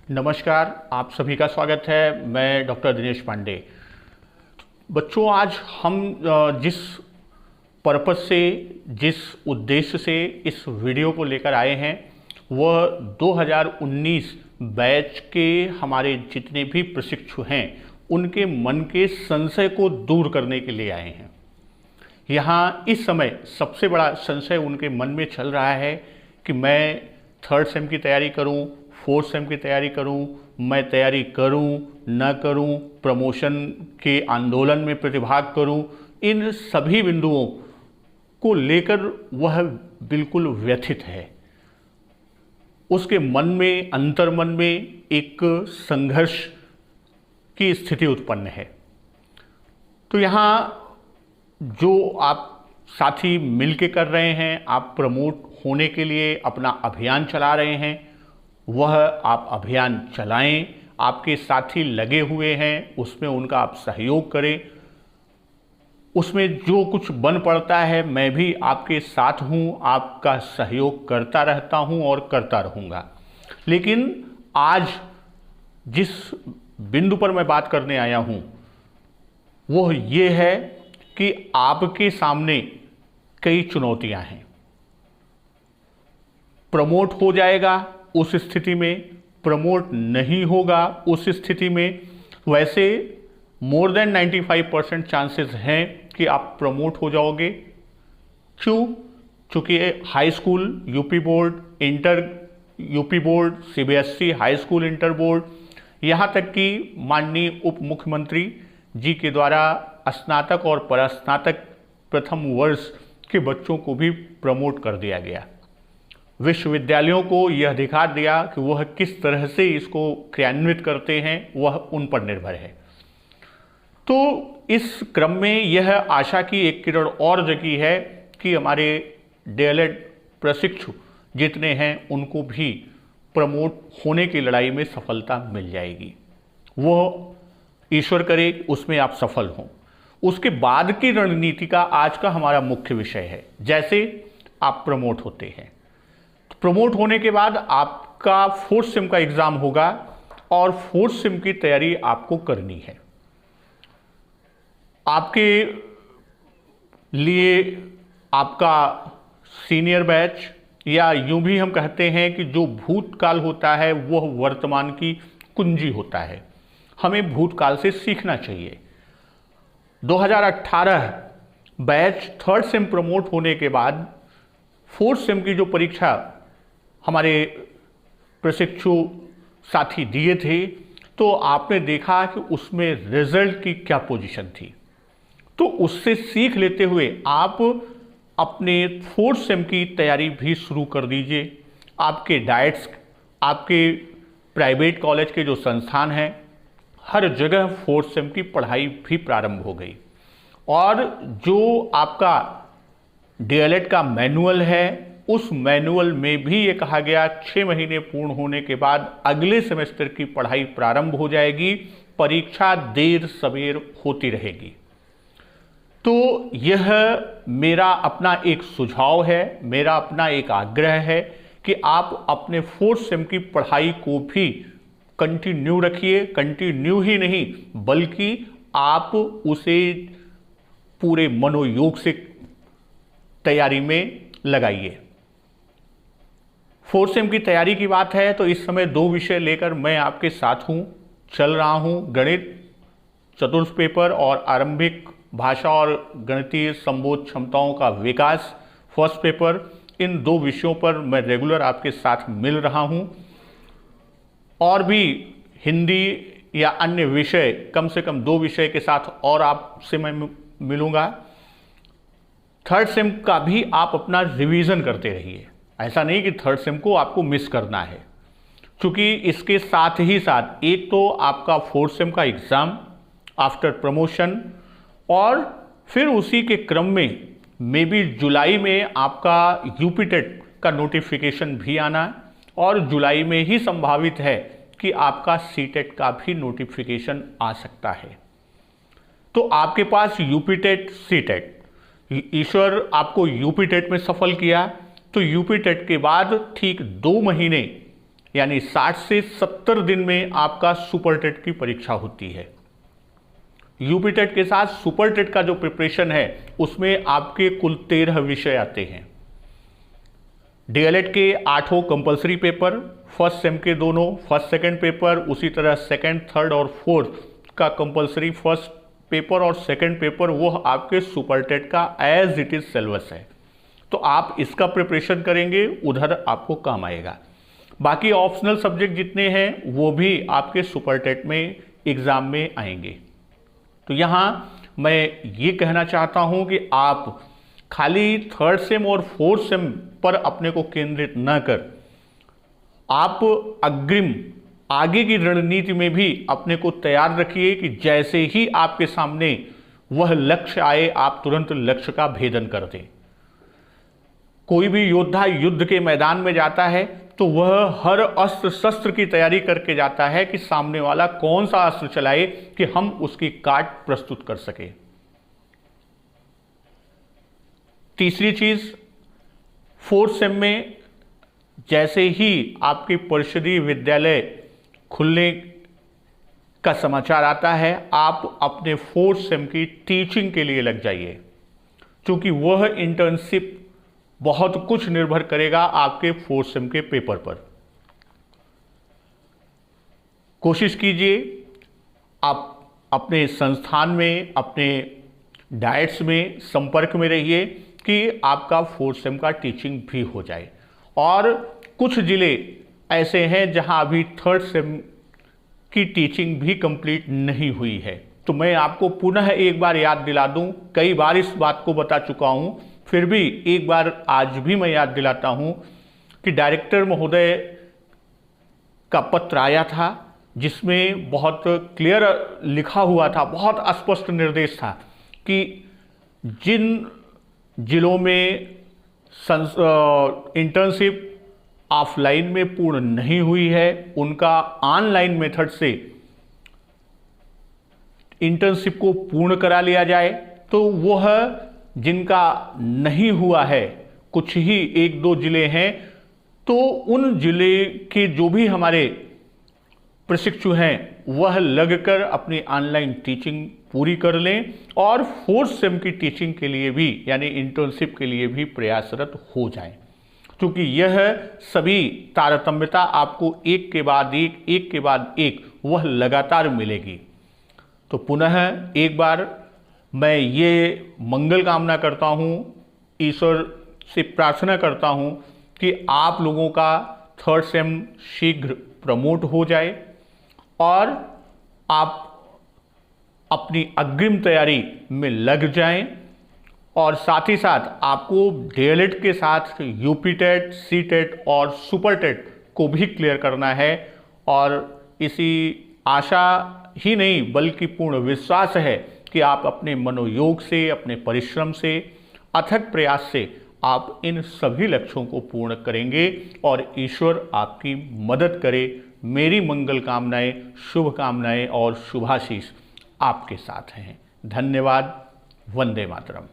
नमस्कार, आप सभी का स्वागत है। मैं डॉक्टर दिनेश पांडे। बच्चों, आज हम जिस पर्पस से, जिस उद्देश्य से इस वीडियो को लेकर आए हैं वह 2019 बैच के हमारे जितने भी प्रशिक्षु हैं उनके मन के संशय को दूर करने के लिए आए हैं। यहाँ इस समय सबसे बड़ा संशय उनके मन में चल रहा है कि मैं थर्ड सेम की तैयारी करूं, फोर्थ सेम की तैयारी करूं, मैं तैयारी करूं न करूं, प्रमोशन के आंदोलन में प्रतिभाग करूं। इन सभी बिंदुओं को लेकर वह बिल्कुल व्यथित है। उसके मन में, अंतर्मन में एक संघर्ष की स्थिति उत्पन्न है। तो यहाँ जो आप साथी मिलके कर रहे हैं, आप प्रमोट होने के लिए अपना अभियान चला रहे हैं, वह आप अभियान चलाएं। आपके साथी लगे हुए हैं, उसमें उनका आप सहयोग करें। उसमें जो कुछ बन पड़ता है, मैं भी आपके साथ हूँ, आपका सहयोग करता रहता हूँ और करता रहूँगा। लेकिन आज जिस बिंदु पर मैं बात करने आया हूँ वो ये है कि आपके सामने कई चुनौतियां हैं। प्रमोट हो जाएगा उस स्थिति में, प्रमोट नहीं होगा उस स्थिति में। वैसे मोर देन 95% चांसेस हैं कि आप प्रमोट हो जाओगे। क्यों? चूँकि high school UP board, inter UP board, CBSE high school inter board, यहाँ तक कि माननीय उप मुख्यमंत्री जी के द्वारा स्नातक और परास्नातक प्रथम वर्ष के बच्चों को भी प्रमोट कर दिया गया। विश्वविद्यालयों को यह अधिकार दिया कि वह किस तरह से इसको क्रियान्वित करते हैं, वह उन पर निर्भर है। तो इस क्रम में यह आशा की एक किरण और जगी है कि हमारे डीएलएड प्रशिक्षु जितने हैं उनको भी प्रमोट होने की लड़ाई में सफलता मिल जाएगी। वो ईश्वर करे उसमें आप सफल हों। उसके बाद की रणनीति का आज का हमारा मुख्य विषय है। जैसे आप प्रमोट होते हैं, तो प्रमोट होने के बाद आपका फोर्थ सेम का एग्जाम होगा और फोर्थ सेम की तैयारी आपको करनी है। आपके लिए आपका सीनियर बैच, या यूं भी हम कहते हैं कि जो भूतकाल होता है वह वर्तमान की कुंजी होता है। हमें भूतकाल से सीखना चाहिए। 2018 बैच थर्ड सेम प्रमोट होने के बाद फोर्थ सेम की जो परीक्षा हमारे प्रशिक्षु साथी दिए थे, तो आपने देखा कि उसमें रिजल्ट की क्या पोजीशन थी। तो उससे सीख लेते हुए आप अपने फोर्थ सेम की तैयारी भी शुरू कर दीजिए। आपके डाइट्स, आपके प्राइवेट कॉलेज के जो संस्थान हैं, हर जगह फोर्थ सेम की पढ़ाई भी प्रारंभ हो गई। और जो आपका डीएलएड का मैनुअल है, उस मैनुअल में भी ये कहा गया 6 महीने पूर्ण होने के बाद अगले सेमेस्टर की पढ़ाई प्रारंभ हो जाएगी। परीक्षा देर सवेर होती रहेगी। तो यह मेरा अपना एक सुझाव है, मेरा अपना एक आग्रह है कि आप अपने फोर्थ सेम की पढ़ाई को भी कंटिन्यू रखिए। कंटिन्यू ही नहीं बल्कि आप उसे पूरे मनोयोग से तैयारी में लगाइए। फोर्थ सेम की तैयारी की बात है तो इस समय 2 विषय लेकर मैं आपके साथ हूँ, चल रहा हूँ। गणित चतुर्थ पेपर और आरंभिक भाषा और गणितीय संबोध क्षमताओं का विकास फर्स्ट पेपर, इन 2 विषयों पर मैं रेगुलर आपके साथ मिल रहा हूँ। और भी हिंदी या अन्य विषय, कम से कम 2 विषय के साथ और आपसे मैं मिलूँगा। थर्ड सेम का भी आप अपना रिवीजन करते रहिए। ऐसा नहीं कि थर्ड सेम को आपको मिस करना है, क्योंकि इसके साथ ही साथ एक तो आपका फोर्थ सेम का एग्ज़ाम आफ्टर प्रमोशन, और फिर उसी के क्रम में मे बी जुलाई में आपका यूपी टेट का नोटिफिकेशन भी आना है, और जुलाई में ही संभावित है कि आपका सीटेट का भी नोटिफिकेशन आ सकता है। तो आपके पास यूपी टेट, सीटेट, ईश्वर आपको यूपी टेट में सफल किया तो यूपी टेट के बाद ठीक 2 महीने यानी 60 से 70 दिन में आपका सुपर टेट की परीक्षा होती है। यूपी टेट के साथ सुपर टेट का जो प्रिपरेशन है उसमें आपके कुल 13 विषय आते हैं। डीएलएड के 8 कंपलसरी पेपर, फर्स्ट सेम के दोनों फर्स्ट सेकंड पेपर, उसी तरह सेकंड, थर्ड और फोर्थ का कंपलसरी फर्स्ट पेपर और सेकंड पेपर वो आपके सुपर टेट का एज इट इज सिलेबस है। तो आप इसका प्रिपरेशन करेंगे, उधर आपको काम आएगा। बाकी ऑप्शनल सब्जेक्ट जितने हैं वो भी आपके सुपर टेट में एग्जाम में आएंगे। तो यहाँ मैं ये कहना चाहता हूँ कि आप खाली थर्ड सेम और फोर्थ सेम पर अपने को केंद्रित न कर, आप अग्रिम आगे की रणनीति में भी अपने को तैयार रखिए कि जैसे ही आपके सामने वह लक्ष्य आए आप तुरंत लक्ष्य का भेदन कर दें। कोई भी योद्धा युद्ध के मैदान में जाता है तो वह हर अस्त्र शस्त्र की तैयारी करके जाता है कि सामने वाला कौन सा अस्त्र चलाए कि हम उसकी काट प्रस्तुत कर सके। तीसरी चीज, फोर्थ सेम में जैसे ही आपके परिषदीय विद्यालय खुलने का समाचार आता है, आप अपने फोर्थ सेम की टीचिंग के लिए लग जाइए, क्योंकि वह इंटर्नशिप बहुत कुछ निर्भर करेगा आपके फोर्थ सेम के पेपर पर। कोशिश कीजिए आप अपने संस्थान में, अपने डायट्स में संपर्क में रहिए कि आपका फोर्थ सेम का टीचिंग भी हो जाए। और कुछ जिले ऐसे हैं जहां अभी थर्ड सेम की टीचिंग भी कंप्लीट नहीं हुई है। तो मैं आपको पुनः एक बार याद दिला दूं, कई बार इस बात को बता चुका हूं, फिर भी एक बार आज भी मैं याद दिलाता हूं कि डायरेक्टर महोदय का पत्र आया था जिसमें बहुत क्लियर लिखा हुआ था, बहुत स्पष्ट निर्देश था कि जिन जिलों में इंटर्नशिप ऑफलाइन में पूर्ण नहीं हुई है उनका ऑनलाइन मेथड से इंटर्नशिप को पूर्ण करा लिया जाए। तो वह जिनका नहीं हुआ है, कुछ ही 1-2 जिले हैं, तो उन जिले के जो भी हमारे प्रशिक्षु हैं वह लगकर अपनी ऑनलाइन टीचिंग पूरी कर लें और फोर्थ सेम की टीचिंग के लिए भी यानी इंटर्नशिप के लिए भी प्रयासरत हो जाएं, क्योंकि यह सभी तारतम्यता आपको एक के बाद एक वह लगातार मिलेगी। तो पुनः एक बार मैं ये मंगल कामना करता हूँ, ईश्वर से प्रार्थना करता हूँ कि आप लोगों का थर्ड सेम शीघ्र प्रमोट हो जाए और आप अपनी अग्रिम तैयारी में लग जाएं और साथ ही साथ आपको डीएलएड के साथ यूपी टेट, सी टेट और सुपर टेट को भी क्लियर करना है। और इसी आशा ही नहीं बल्कि पूर्ण विश्वास है कि आप अपने मनोयोग से, अपने परिश्रम से, अथक प्रयास से आप इन सभी लक्ष्यों को पूर्ण करेंगे और ईश्वर आपकी मदद करे। मेरी मंगल कामनाएं, शुभ कामनाएं और शुभाशीष आपके साथ हैं। धन्यवाद। वंदे मातरम।